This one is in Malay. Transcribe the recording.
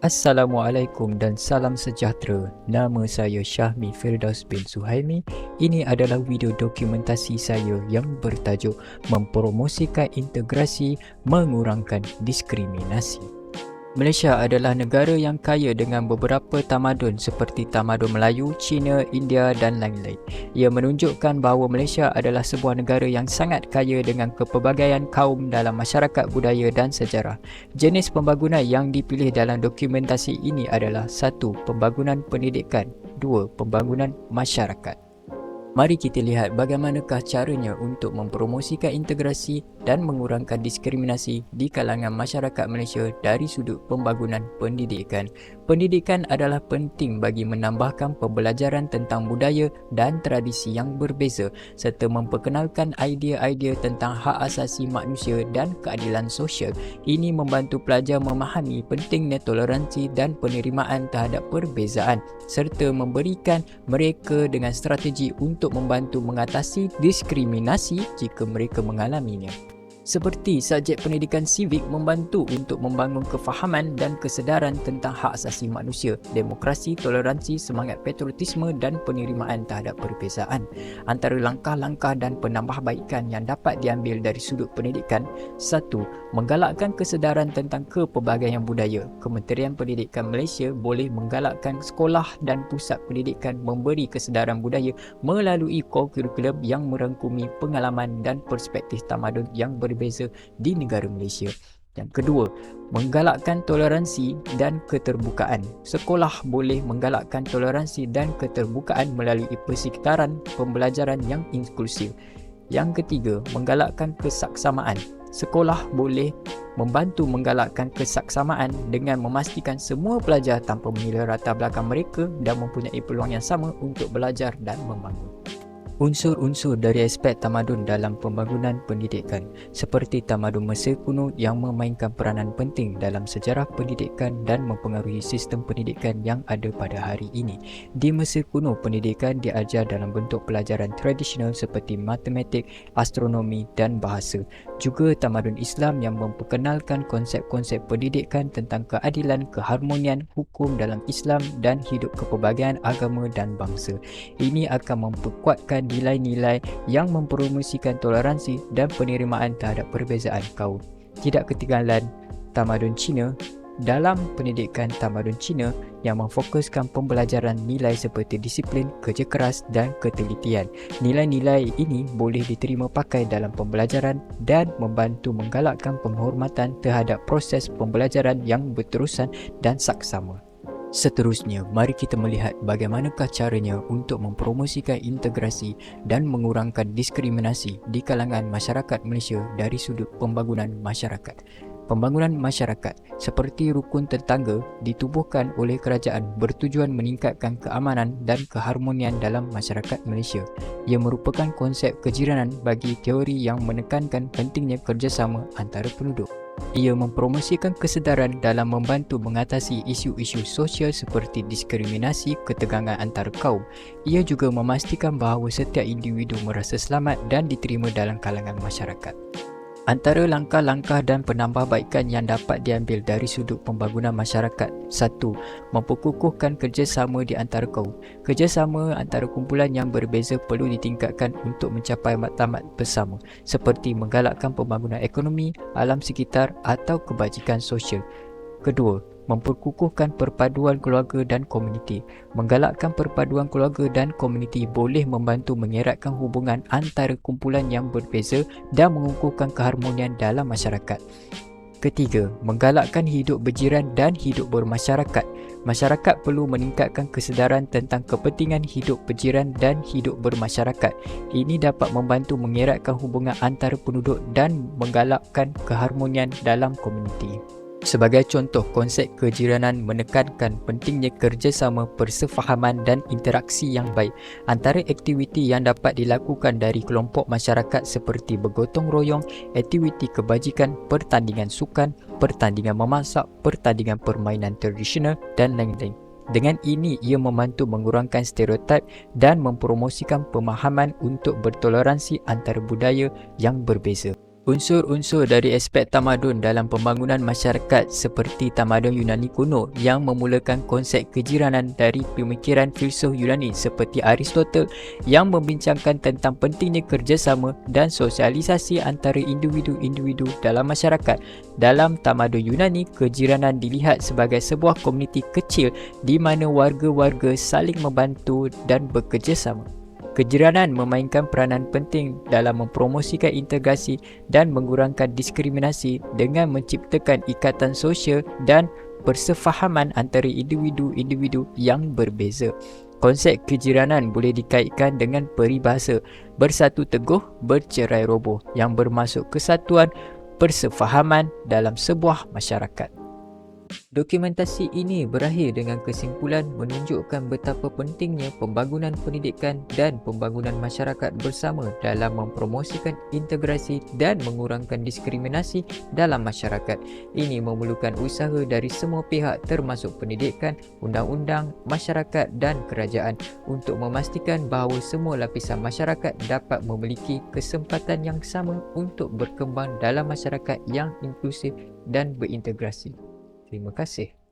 Assalamualaikum dan salam sejahtera. Nama saya Syahmi Firdaus bin Suhaimi. Ini adalah video dokumentasi saya yang bertajuk Mempromosikan Integrasi Mengurangkan Diskriminasi. Malaysia adalah negara yang kaya dengan beberapa tamadun seperti tamadun Melayu, Cina, India dan lain-lain. Ia menunjukkan bahawa Malaysia adalah sebuah negara yang sangat kaya dengan kepelbagaian kaum dalam masyarakat budaya dan sejarah. Jenis pembangunan yang dipilih dalam dokumentasi ini adalah 1. Pembangunan pendidikan, 2. Pembangunan masyarakat. Mari kita lihat bagaimanakah caranya untuk mempromosikan integrasi dan mengurangkan diskriminasi di kalangan masyarakat Malaysia dari sudut pembangunan pendidikan. Pendidikan adalah penting bagi menambahkan pembelajaran tentang budaya dan tradisi yang berbeza serta memperkenalkan idea-idea tentang hak asasi manusia dan keadilan sosial. Ini membantu pelajar memahami pentingnya toleransi dan penerimaan terhadap perbezaan serta memberikan mereka dengan strategi untuk membantu mengatasi diskriminasi jika mereka mengalaminya. Seperti subjek pendidikan sivik membantu untuk membangun kefahaman dan kesedaran tentang hak asasi manusia, demokrasi, toleransi, semangat patriotisme dan penerimaan terhadap perbezaan. Antara langkah-langkah dan penambahbaikan yang dapat diambil dari sudut pendidikan: 1. Menggalakkan kesedaran tentang kepelbagaian budaya. Kementerian Pendidikan Malaysia boleh menggalakkan sekolah dan pusat pendidikan memberi kesedaran budaya melalui kurikulum yang merangkumi pengalaman dan perspektif tamadun yang berbeza di negara Malaysia. Yang kedua, menggalakkan toleransi dan keterbukaan. Sekolah boleh menggalakkan toleransi dan keterbukaan melalui persekitaran pembelajaran yang inklusif. Yang ketiga, menggalakkan kesaksamaan. Sekolah boleh membantu menggalakkan kesaksamaan dengan memastikan semua pelajar tanpa menilai latar belakang mereka dan mempunyai peluang yang sama untuk belajar dan membangun. Unsur-unsur dari aspek tamadun dalam pembangunan pendidikan, seperti tamadun Mesir kuno yang memainkan peranan penting dalam sejarah pendidikan dan mempengaruhi sistem pendidikan yang ada pada hari ini. Di Mesir kuno, pendidikan diajar dalam bentuk pelajaran tradisional seperti matematik, astronomi dan bahasa. Juga tamadun Islam yang memperkenalkan konsep-konsep pendidikan tentang keadilan, keharmonian, hukum dalam Islam dan hidup kepelbagaian agama dan bangsa. Ini akan memperkuatkan nilai-nilai yang mempromosikan toleransi dan penerimaan terhadap perbezaan kaum. Tidak ketinggalan tamadun Cina. Dalam pendidikan tamadun Cina yang memfokuskan pembelajaran nilai seperti disiplin, kerja keras dan ketelitian. Nilai-nilai ini boleh diterima pakai dalam pembelajaran dan membantu menggalakkan penghormatan terhadap proses pembelajaran yang berterusan dan saksama. Seterusnya, mari kita melihat bagaimanakah caranya untuk mempromosikan integrasi dan mengurangkan diskriminasi di kalangan masyarakat Malaysia dari sudut pembangunan masyarakat. Pembangunan masyarakat seperti rukun tetangga ditubuhkan oleh kerajaan bertujuan meningkatkan keamanan dan keharmonian dalam masyarakat Malaysia. Ia merupakan konsep kejiranan bagi teori yang menekankan pentingnya kerjasama antara penduduk. Ia mempromosikan kesedaran dalam membantu mengatasi isu-isu sosial seperti diskriminasi, ketegangan antara kaum. Ia juga memastikan bahawa setiap individu merasa selamat dan diterima dalam kalangan masyarakat. Antara langkah-langkah dan penambahbaikan yang dapat diambil dari sudut pembangunan masyarakat: 1. Memperkukuhkan kerjasama di antara kaum. Kerjasama antara kumpulan yang berbeza perlu ditingkatkan untuk mencapai matlamat bersama, seperti menggalakkan pembangunan ekonomi, alam sekitar atau kebajikan sosial. Kedua, memperkukuhkan perpaduan keluarga dan komuniti. Menggalakkan perpaduan keluarga dan komuniti boleh membantu mengeratkan hubungan antara kumpulan yang berbeza dan mengukuhkan keharmonian dalam masyarakat. Ketiga, menggalakkan hidup berjiran dan hidup bermasyarakat. Masyarakat perlu meningkatkan kesedaran tentang kepentingan hidup berjiran dan hidup bermasyarakat. Ini dapat membantu mengeratkan hubungan antara penduduk dan menggalakkan keharmonian dalam komuniti. Sebagai contoh, konsep kejiranan menekankan pentingnya kerjasama, persefahaman dan interaksi yang baik. Antara aktiviti yang dapat dilakukan dari kelompok masyarakat seperti bergotong royong, aktiviti kebajikan, pertandingan sukan, pertandingan memasak, pertandingan permainan tradisional dan lain-lain. Dengan ini, ia membantu mengurangkan stereotip dan mempromosikan pemahaman untuk bertoleransi antara budaya yang berbeza. Unsur-unsur dari aspek tamadun dalam pembangunan masyarakat seperti tamadun Yunani kuno yang memulakan konsep kejiranan dari pemikiran filsuf Yunani seperti Aristotle yang membincangkan tentang pentingnya kerjasama dan sosialisasi antara individu-individu dalam masyarakat. Dalam tamadun Yunani, kejiranan dilihat sebagai sebuah komuniti kecil di mana warga-warga saling membantu dan bekerjasama. Kejiranan memainkan peranan penting dalam mempromosikan integrasi dan mengurangkan diskriminasi dengan menciptakan ikatan sosial dan persefahaman antara individu-individu yang berbeza. Konsep kejiranan boleh dikaitkan dengan peribahasa bersatu teguh, bercerai roboh yang bermaksud kesatuan persefahaman dalam sebuah masyarakat. Dokumentasi ini berakhir dengan kesimpulan menunjukkan betapa pentingnya pembangunan pendidikan dan pembangunan masyarakat bersama dalam mempromosikan integrasi dan mengurangkan diskriminasi dalam masyarakat. Ini memerlukan usaha dari semua pihak termasuk pendidikan, undang-undang, masyarakat dan kerajaan untuk memastikan bahawa semua lapisan masyarakat dapat memiliki kesempatan yang sama untuk berkembang dalam masyarakat yang inklusif dan berintegrasi. Terima kasih.